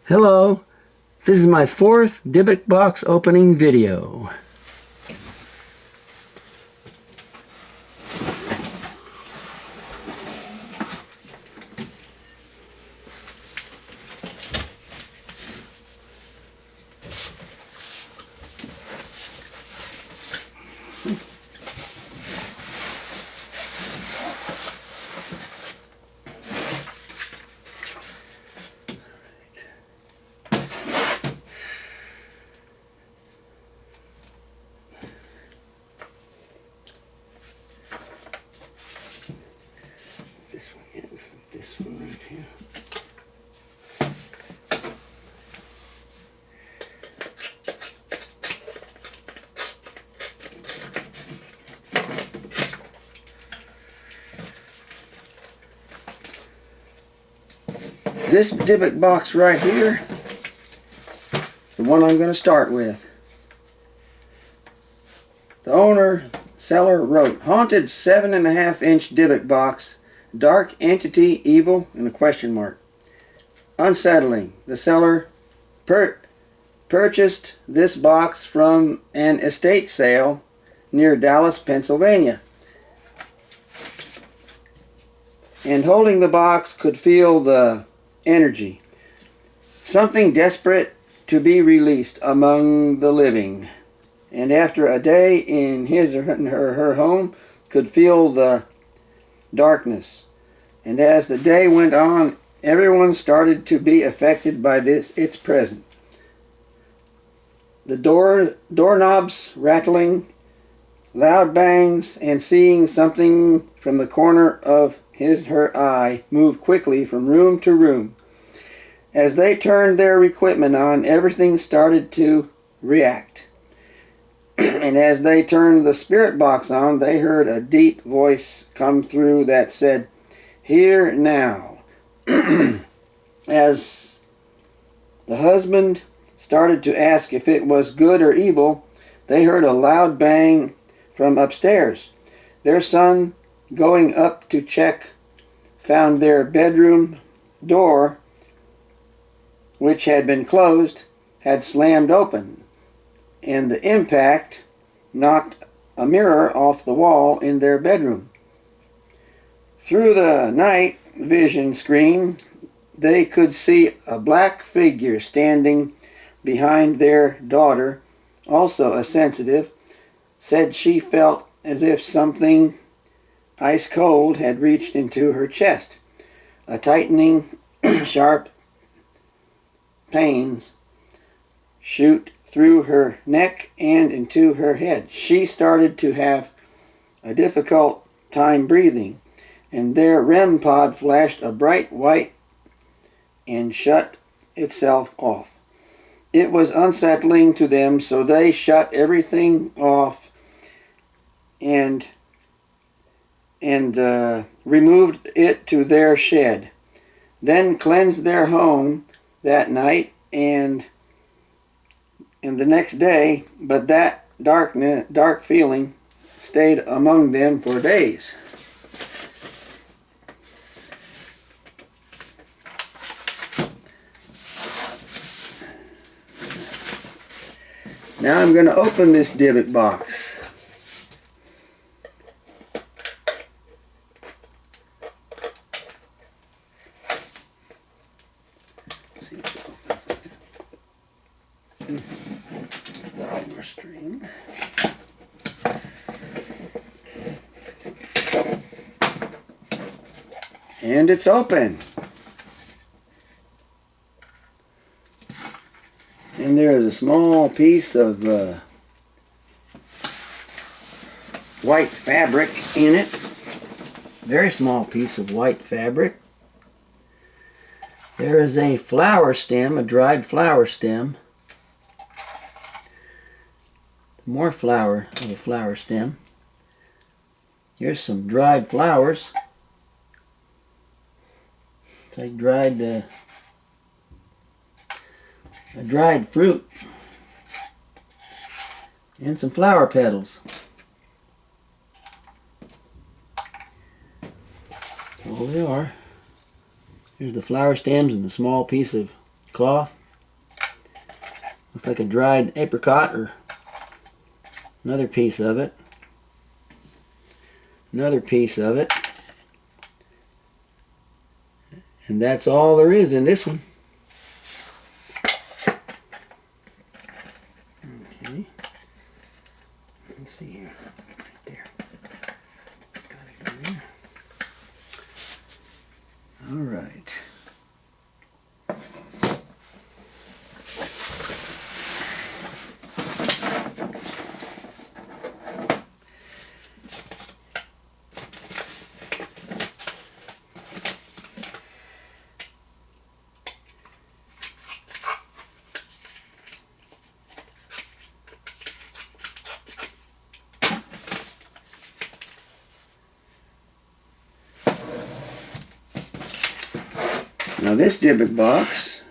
Hello, this is my fourth dybbuk box opening video. This one right here. This dybbuk box right here is the one I'm going to start with. The seller wrote, "Haunted 7.5-inch dybbuk box. Dark entity, evil," and a question mark. Unsettling. The seller purchased this box from an estate sale near Dallas, Pennsylvania. And holding the box could feel the energy. Something desperate to be released among the living. And after a day in his or her home, could feel the darkness. And as the day went on, everyone started to be affected by its presence. The doorknobs rattling, loud bangs, and seeing something from the corner of her eye move quickly from room to room. As they turned their equipment on, everything started to react. And as they turned the spirit box on, they heard a deep voice come through that said, "Here now." As the husband started to ask if it was good or evil, they heard a loud bang from upstairs. Their son, going up to check, found their bedroom door, which had been closed, had slammed open, and the impact knocked a mirror off the wall in their bedroom. Through the night vision screen, they could see a black figure standing behind their daughter, also a sensitive, said she felt as if something ice cold had reached into her chest. A tightening, sharp pains shoot through her neck and into her head. She started to have a difficult time breathing, and their REM pod flashed a bright white and shut itself off. It was unsettling to them, so they shut everything off and removed it to their shed. Then cleansed their home that night and the next day, but that dark feeling stayed among them for days. Now I'm going to open this dybbuk box. Let's see if it opens like that. More string. And it's open. And there is a small piece of white fabric in it. Very small piece of white fabric. There is a flower stem, a dried flower stem. More flower of a flower stem. Here's some dried flowers. It's like a dried fruit, and some flower petals. All they are. Here's the flower stems and the small piece of cloth. Looks like a dried apricot or another piece of it. Another piece of it. And that's all there is in this one. Okay. Let's see here. Right there. It's got to go there. All right. Now this dybbuk box,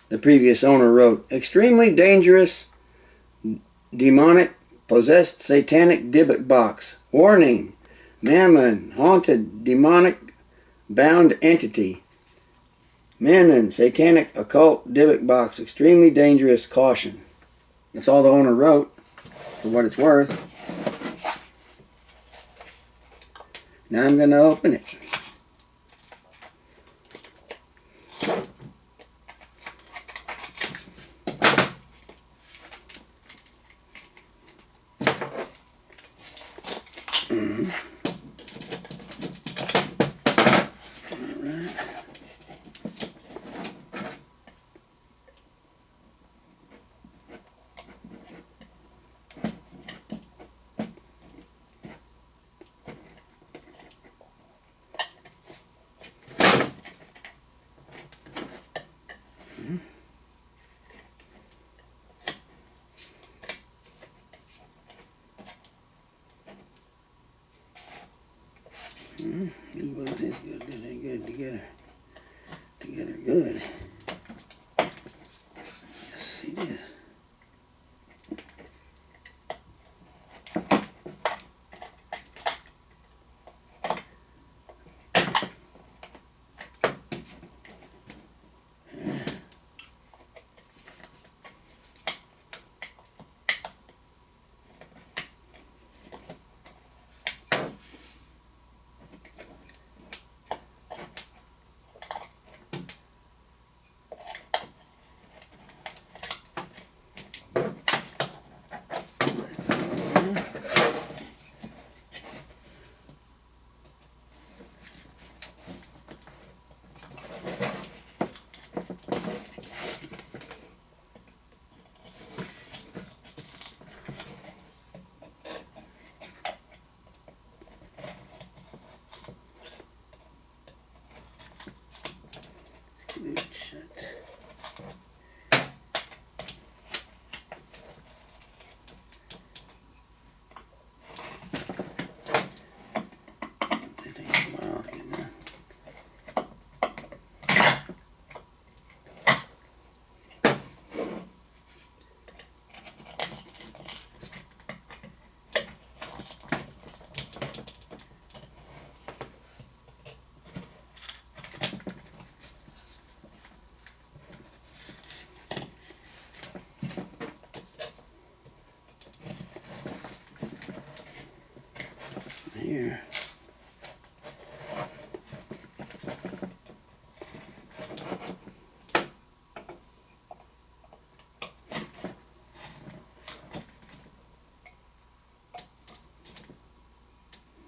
the previous owner wrote, extremely dangerous, demonic, possessed, satanic dybbuk box. Warning, mammon, haunted, demonic, bound entity. Mammon, satanic, occult, dybbuk box, extremely dangerous, caution. That's all the owner wrote, for what it's worth. Now I'm going to open it. Good together. Together good. Yes, he did. Here.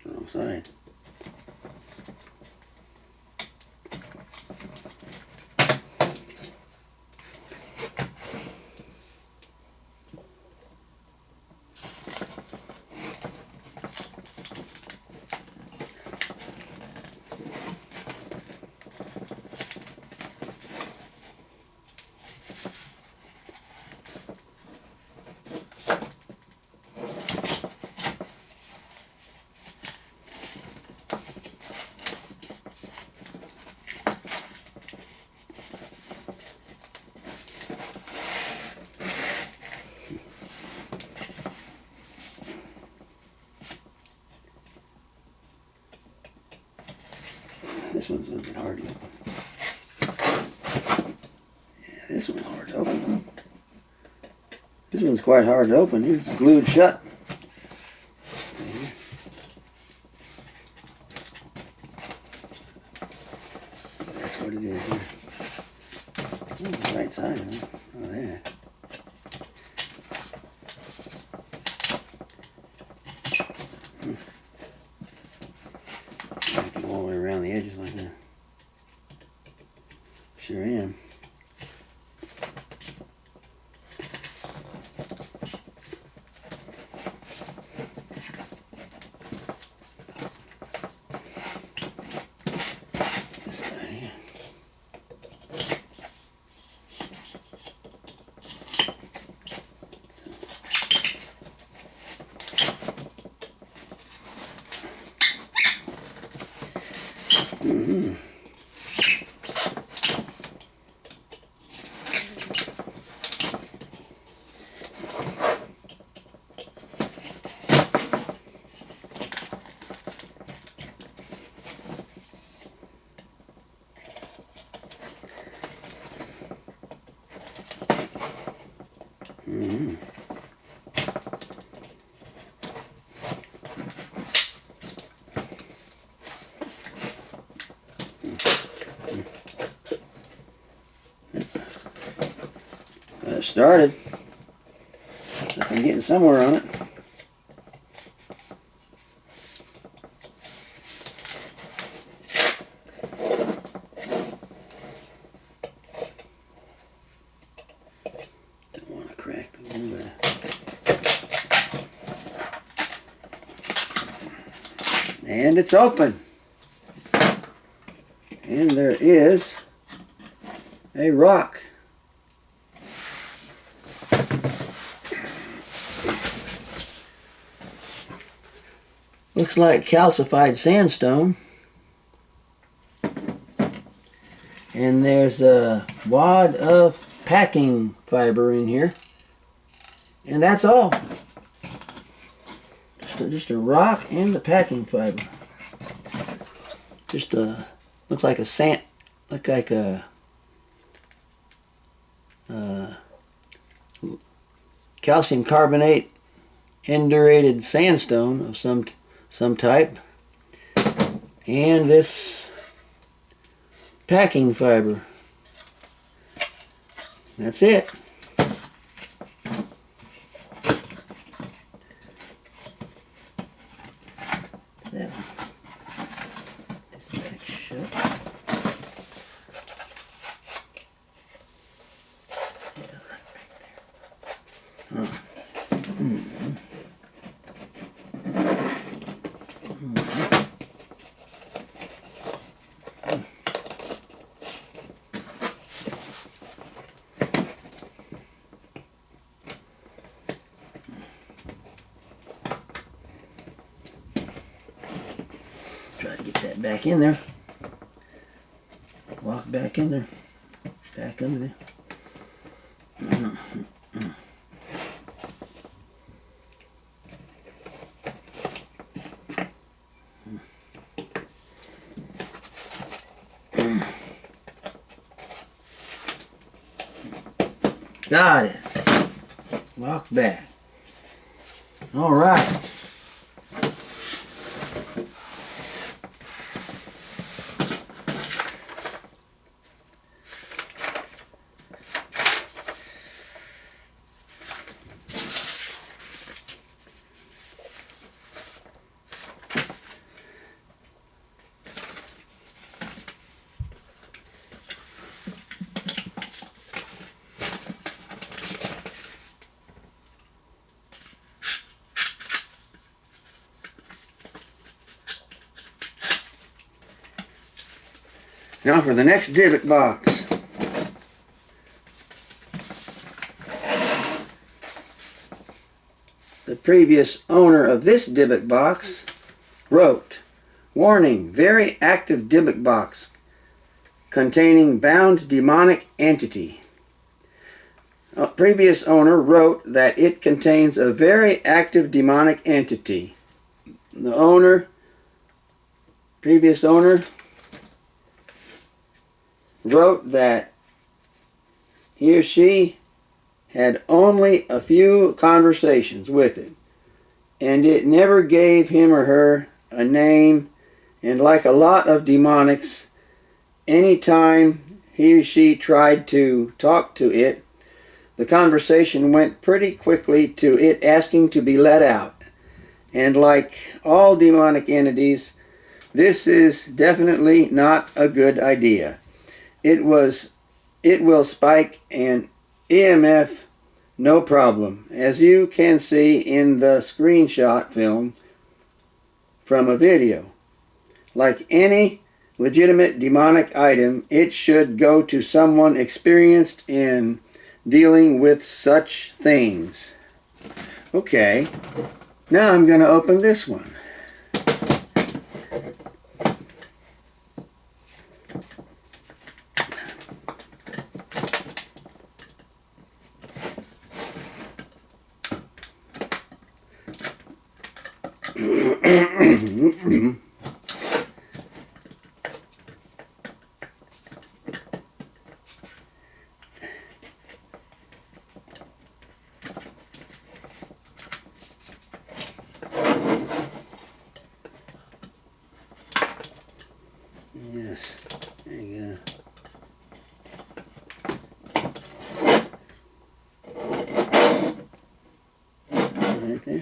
Wrong side. This one's a little bit hard to open. Yeah, This one's quite hard to open. It's glued shut. That's what it is here. Oh, the right side of it. Oh, there. I have to go all the way around the edges like that. Sure am. Mm-hmm. Mm-hmm. Got it started. I'm getting somewhere on it. Don't want to crack the glue there. And it's open. And there is a rock. Looks like calcified sandstone. And there's a wad of packing fiber in here. And that's all. Just a rock and the packing fiber. Just a, looks like a sand, look like a calcium carbonate indurated sandstone of some type, and this packing fiber. That's it. That one. This back shut. Yeah, right back there. Mm-hmm. Try to get that back in there. Walk back in there. Back under there. Got it. Walk back. All right. Now for the next dybbuk box. The previous owner of this dybbuk box wrote, "Warning, very active dybbuk box containing bound demonic entity." A previous owner wrote that it contains a very active demonic entity. The previous owner, wrote that he or she had only a few conversations with it, and it never gave him or her a name, and like a lot of demonics, any time he or she tried to talk to it, the conversation went pretty quickly to it asking to be let out. And like all demonic entities, this is definitely not a good idea. It will spike an EMF no problem, as you can see in the screenshot film from a video. Like any legitimate demonic item, it should go to someone experienced in dealing with such things. Okay, now I'm going to open this one. Yes, there you go. Right there.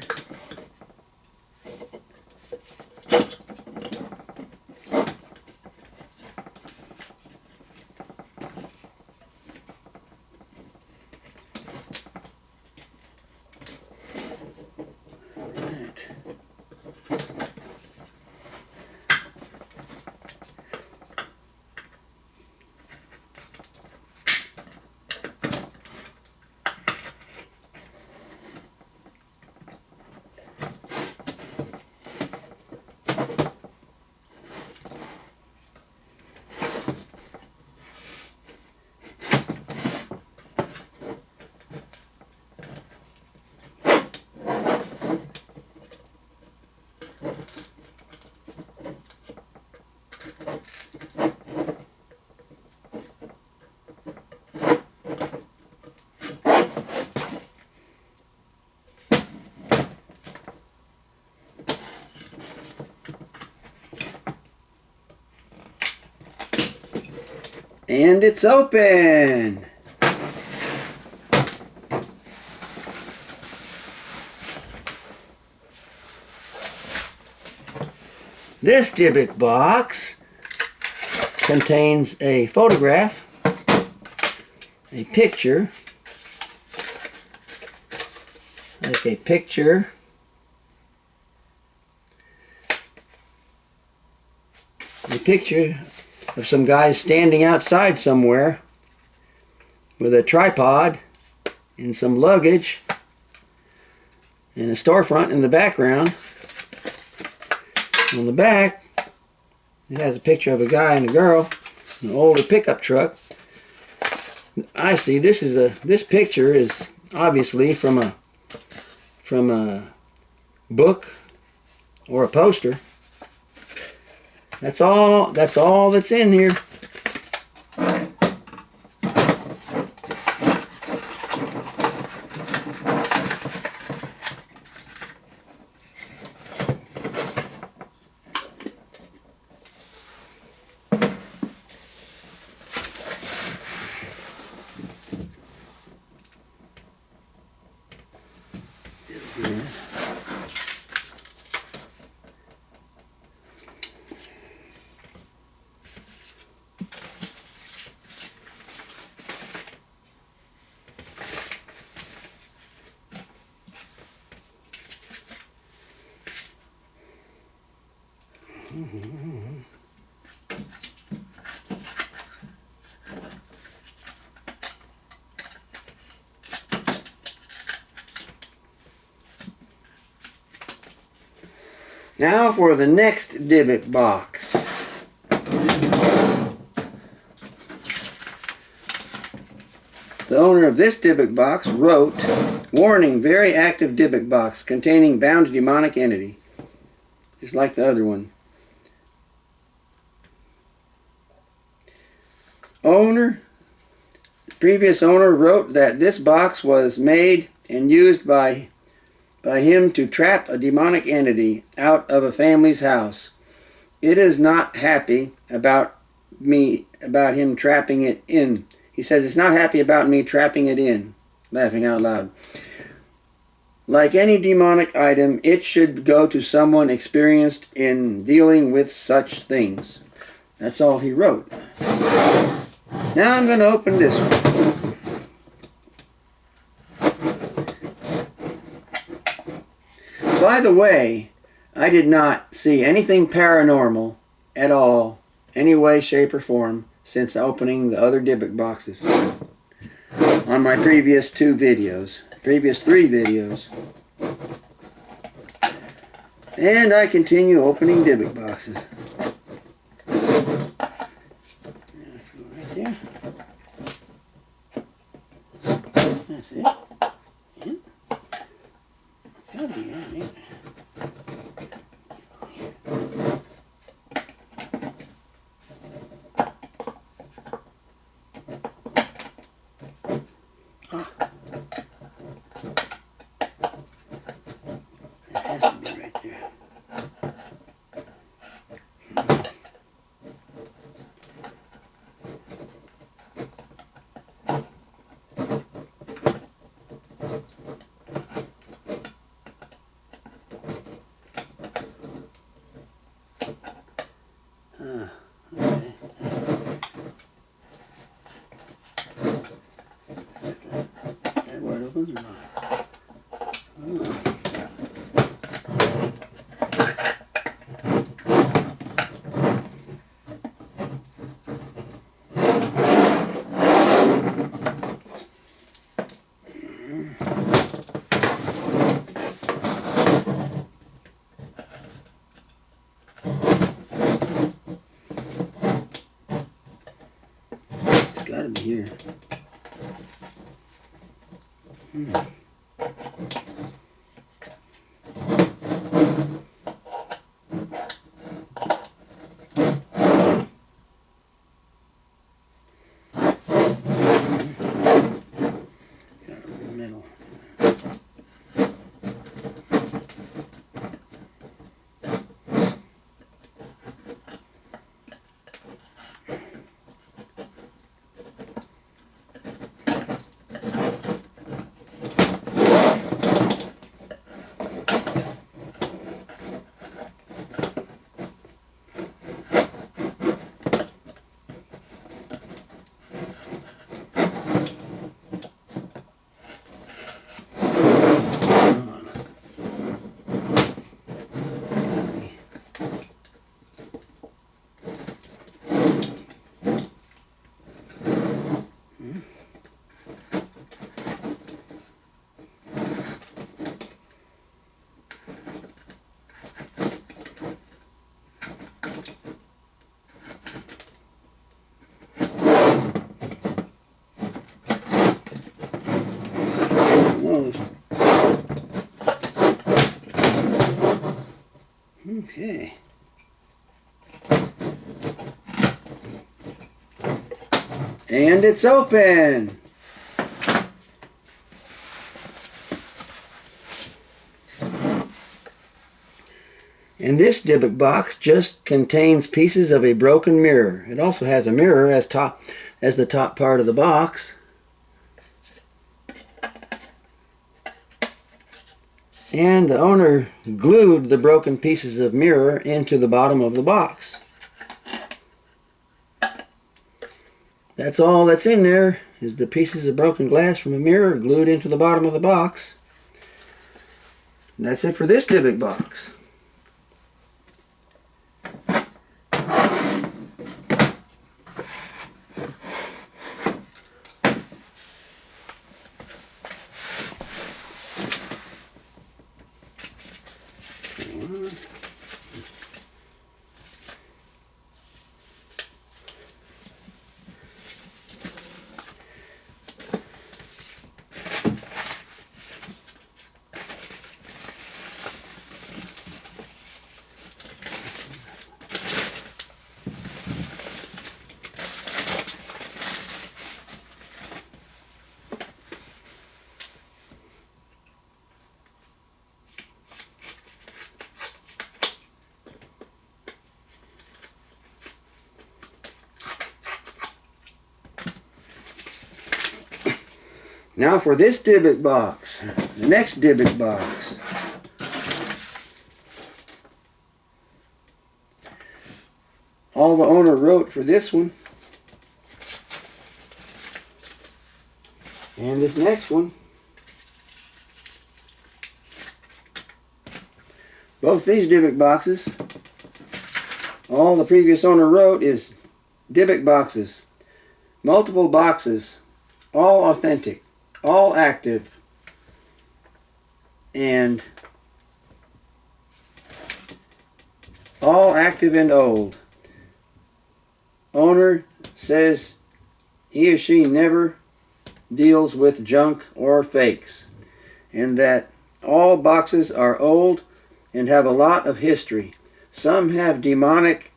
And it's open! This dybbuk box contains a photograph, a picture, of some guys standing outside somewhere with a tripod and some luggage and a storefront in the background. On the back, it has a picture of a guy and a girl, an older pickup truck. I see this picture is obviously from a book or a poster. That's all that's in here. Now for the next dybbuk box. The owner of this dybbuk box wrote, "Warning, very active dybbuk box containing bound demonic entity." Just like the other one. Owner, previous owner wrote that this box was made and used by him to trap a demonic entity out of a family's house. It is not happy about him trapping it in. He says it's not happy about me trapping it in. Laughing out loud. Like any demonic item, it should go to someone experienced in dealing with such things. That's all he wrote. Now I'm going to open this one. By the way, I did not see anything paranormal at all, any way, shape, or form, since opening the other dybbuk boxes on my previous three videos. And I continue opening dybbuk boxes. Let's go right there. That's it. Yeah. It's gotta be right. Okay. Is that where it opens or not? Oh. It's gotta be here. Okay. And it's open. And this dybbuk box just contains pieces of a broken mirror. It also has a mirror as the top part of the box. And the owner glued the broken pieces of mirror into the bottom of the box. That's all that's in there, is the pieces of broken glass from a mirror glued into the bottom of the box. And that's it for this dybbuk box. Now for this dybbuk box. The next dybbuk box. All the owner wrote for this one. And this next one. Both these dybbuk boxes, all the previous owner wrote is dybbuk boxes. Multiple boxes, all authentic, all active, and all active and old. Owner says he or she never deals with junk or fakes, and that all boxes are old and have a lot of history. Some have demonic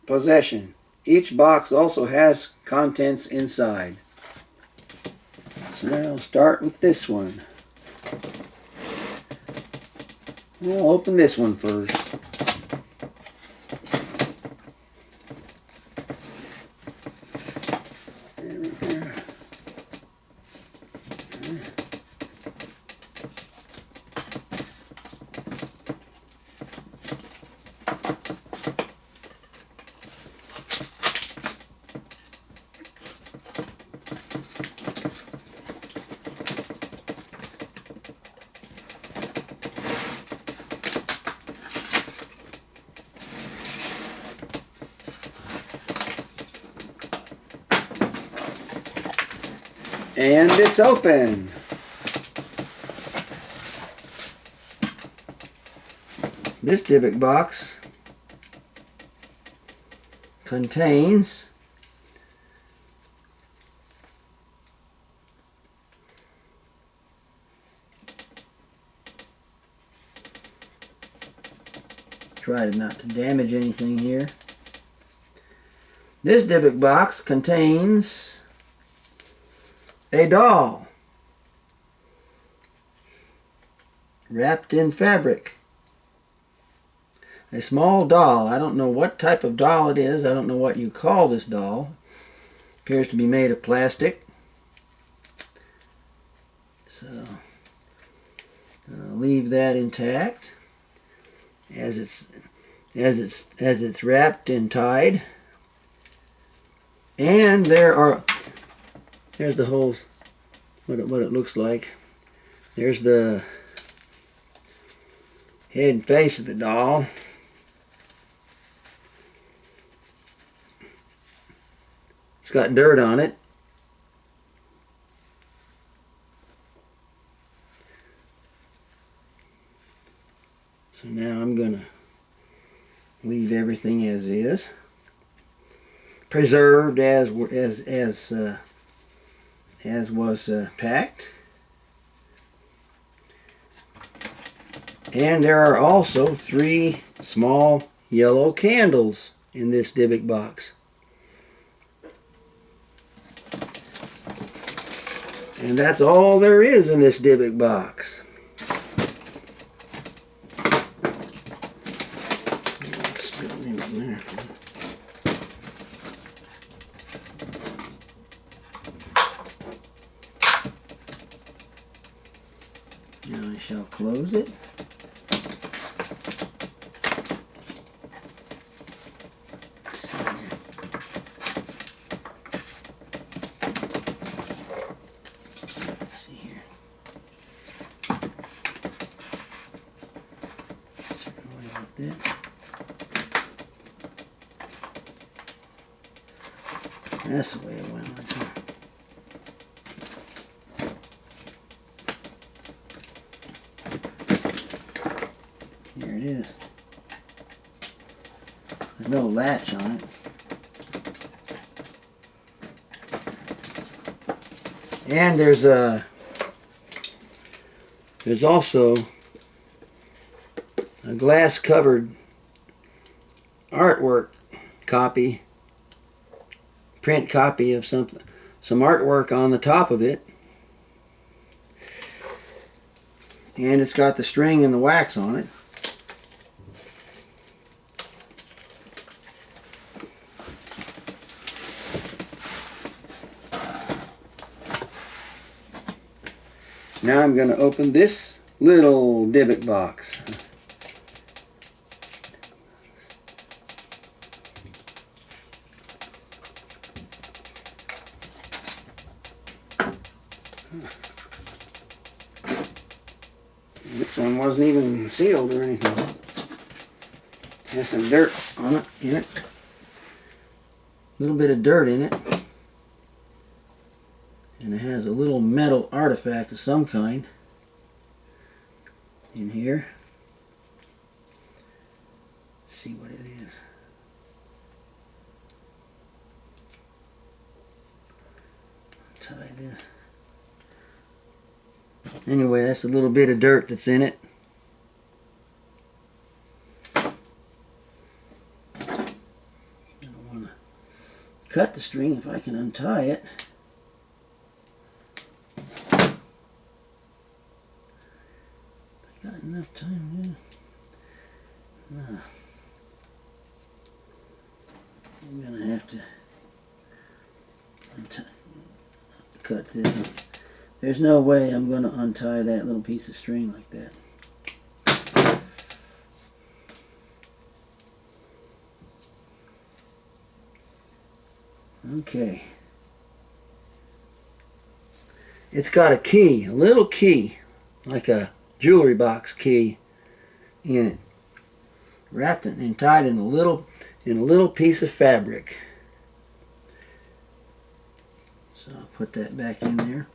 possession. Each box also has contents inside. So now I'll start with this one. We'll open this one first. Right there. And it's open. This dybbuk box contains try not to damage anything here. This dybbuk box contains a doll wrapped in fabric. A small doll. I don't know what type of doll it is. I don't know what you call this doll. Appears to be made of plastic. So I'll leave that intact as it's wrapped and tied. And there's the whole, what it looks like. There's the head and face of the doll. It's got dirt on it. So now I'm going to leave everything as is. Preserved as was packed. And there are also 3 small yellow candles in this dybbuk box. And that's all there is in this dybbuk box. Now I shall close it. Let's see here. Sorry about that. That's the way it went right there. Here it is. There's no latch on it. And there's also a glass covered artwork copy, print copy of some artwork on the top of it. And it's got the string and the wax on it. Now I'm going to open this little dybbuk box. This one wasn't even sealed or anything. It has some dirt on it, in it. A little bit of dirt in it. And it has a little metal artifact of some kind in here. Let's see what it is. Tie this. Anyway, that's a little bit of dirt that's in it. I don't want to cut the string if I can untie it. Got enough time, yeah. I'm gonna have to cut this. There's no way I'm gonna untie that little piece of string like that. Okay. It's got a key, a little key, like a jewelry box key in it, wrapped and tied in a little piece of fabric. So I'll put that back in there.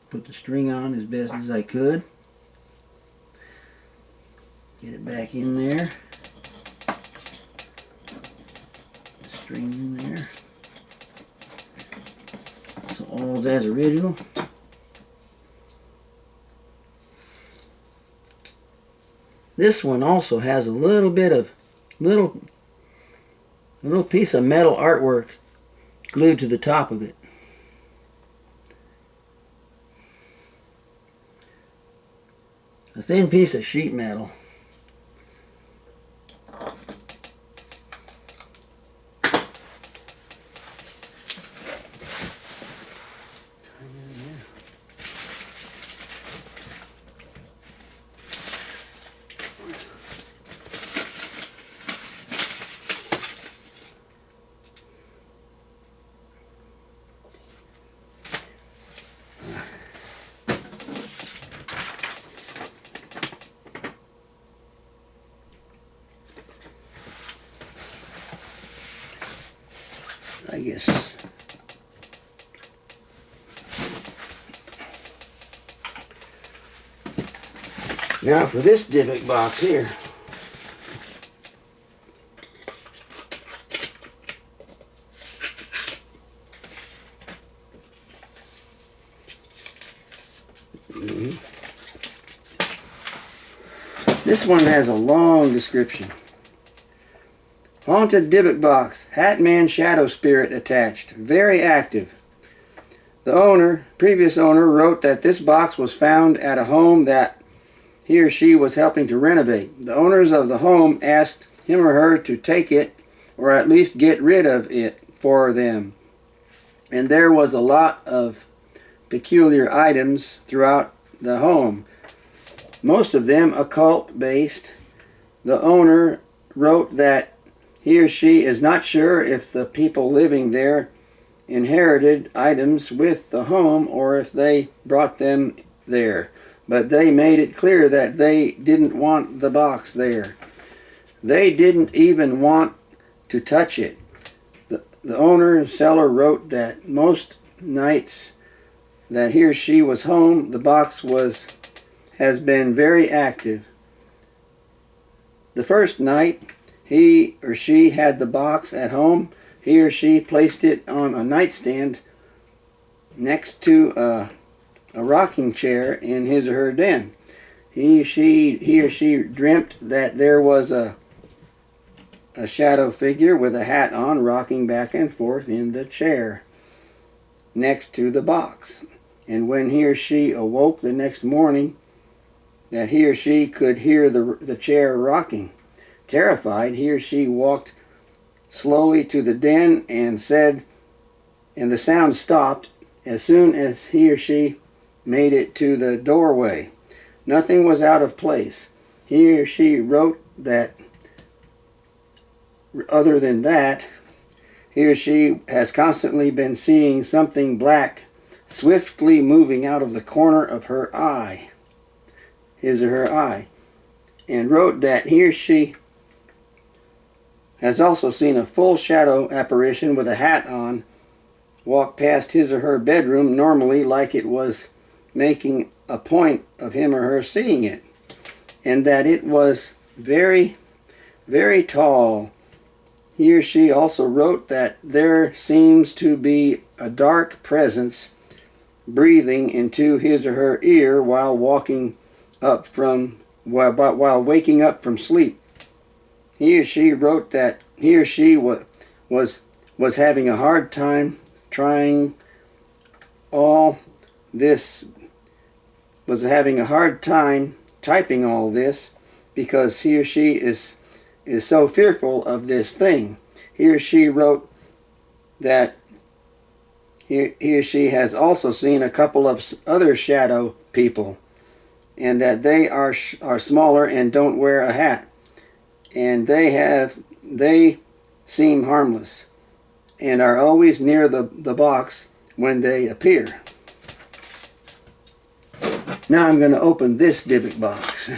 Put the string on as best as I could. Get it back in there. The string in there. So all's as original. This one also has a little bit of little piece of metal artwork glued to the top of it. A thin piece of sheet metal. I guess. Now for this dybbuk box here. This one has a long description. Haunted dybbuk box, Hat Man Shadow Spirit attached, very active. The previous owner, wrote that this box was found at a home that he or she was helping to renovate. The owners of the home asked him or her to take it, or at least get rid of it for them. And there was a lot of peculiar items throughout the home, most of them occult-based. The owner wrote that he or she is not sure if the people living there inherited items with the home or if they brought them there, but they made it clear that they didn't want the box there. They didn't even want to touch it. The seller wrote that most nights that he or she was home, the box has been very active. The first night he or she had the box at home, he or she placed it on a nightstand next to a rocking chair in his or her den. He or she dreamt that there was a shadow figure with a hat on rocking back and forth in the chair next to the box. And when he or she awoke the next morning, that he or she could hear the chair rocking. Terrified, he or she walked slowly to the den and the sound stopped as soon as he or she made it to the doorway. Nothing was out of place. He or she wrote that, other than that, he or she has constantly been seeing something black swiftly moving out of the corner of her eye, his or her eye, and wrote that he or she has also seen a full shadow apparition with a hat on walk past his or her bedroom normally, like it was making a point of him or her seeing it, and that it was very, very tall. He or she also wrote that there seems to be a dark presence breathing into his or her ear while waking up from sleep. He or she wrote that he or she was having a hard time typing all this because he or she is so fearful of this thing. He or she wrote that he or she has also seen a couple of other shadow people, and that they are smaller and don't wear a hat, and they seem harmless and are always near the box when they appear. Now I'm going to open this dybbuk box.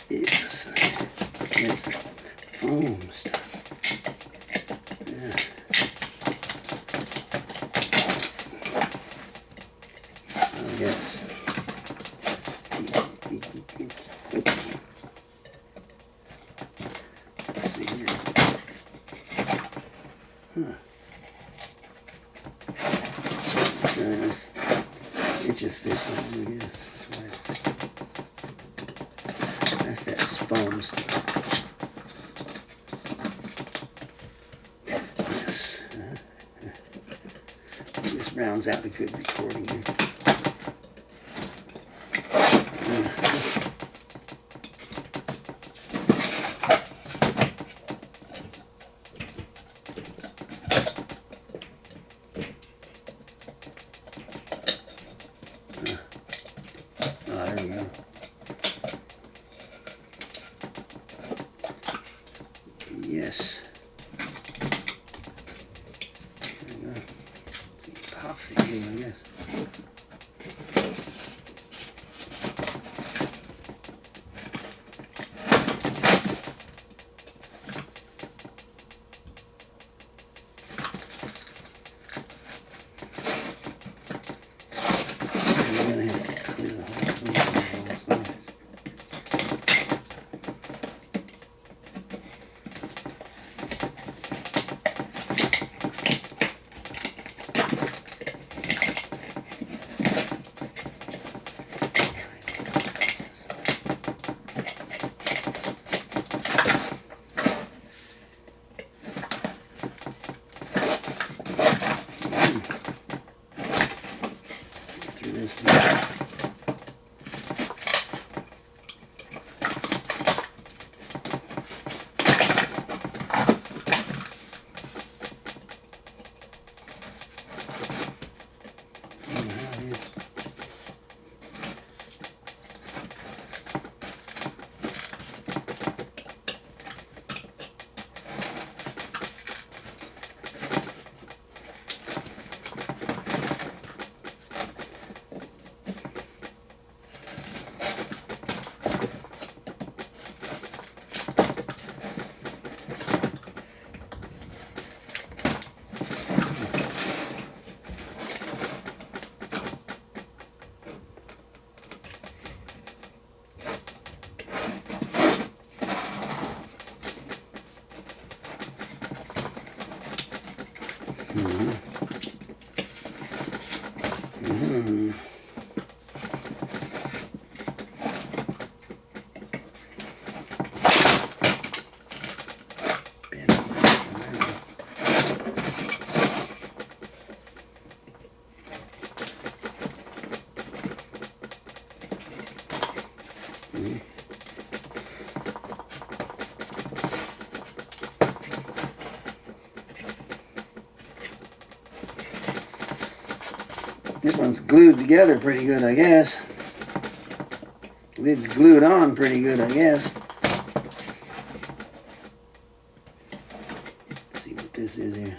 It's foam stuff. Yeah. Oh, yes. Let's see here. Huh. It just fits like it is. That's that foam stuff. Yes. This rounds out a good recording here. There we go. Yes. There we go. Epoxy glue, I guess. I'm going to have to clear the whole thing on all sides. Through this one. This one's glued together pretty good, I guess. Lid's glued on pretty good, I guess. Let's see what this is here.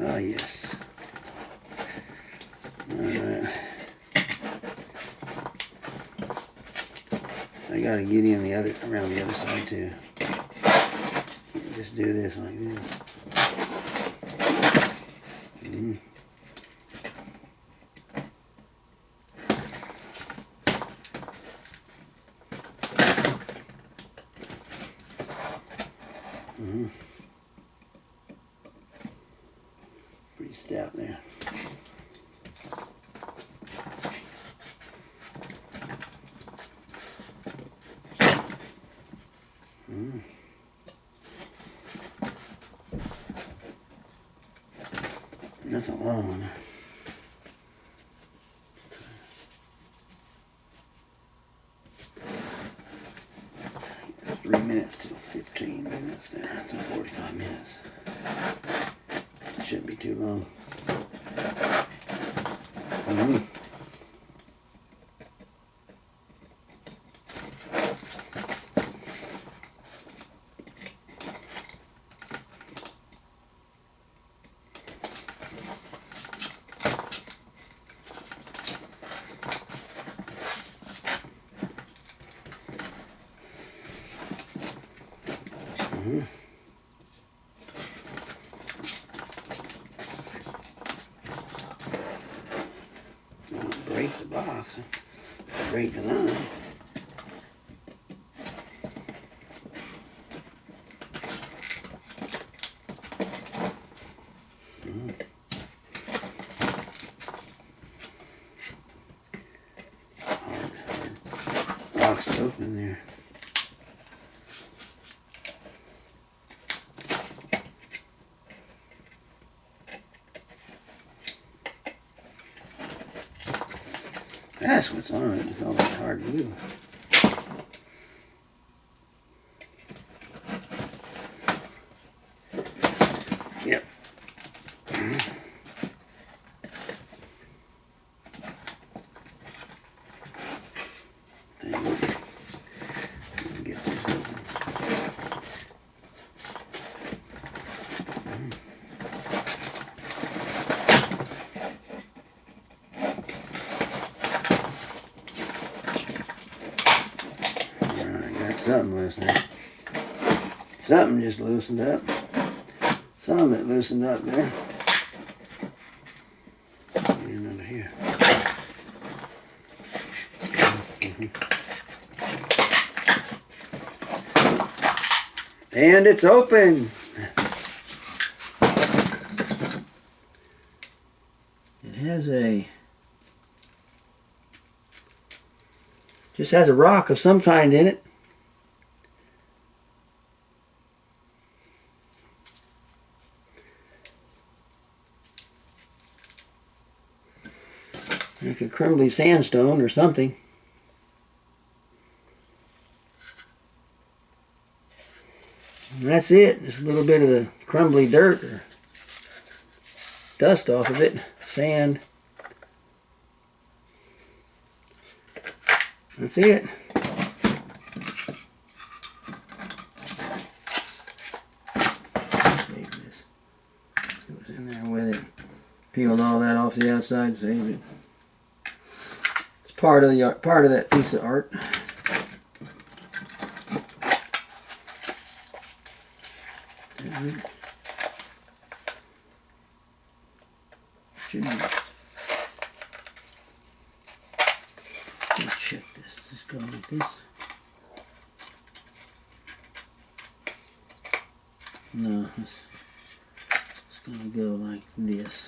Oh, yes. Alright. I gotta get in around the other side too. Just do this like this. Pretty stout there. That's a long one. 3 minutes to 15 minutes there. To 45 minutes. Shouldn't be too long. Break the box, break the line. Hard box to open there. That's what's on it. It's all that hard glue. Yep. Get this open. Something loosened. Something just loosened up. Some of it loosened up there. And under here. And it's open. It has just has a rock of some kind in it. Like a crumbly sandstone or something. And that's it. Just a little bit of the crumbly dirt or dust off of it. Sand. That's it. Save this. See what's in there with it. Peeled all that off the outside. Save it. Part of that piece of art. Let's check this. Does this go like this? No, it's gonna go like this.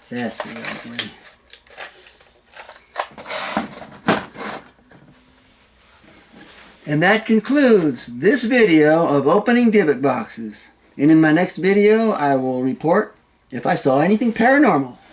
That's the right way. And that concludes this video of opening dybbuk boxes. And in my next video, I will report if I saw anything paranormal.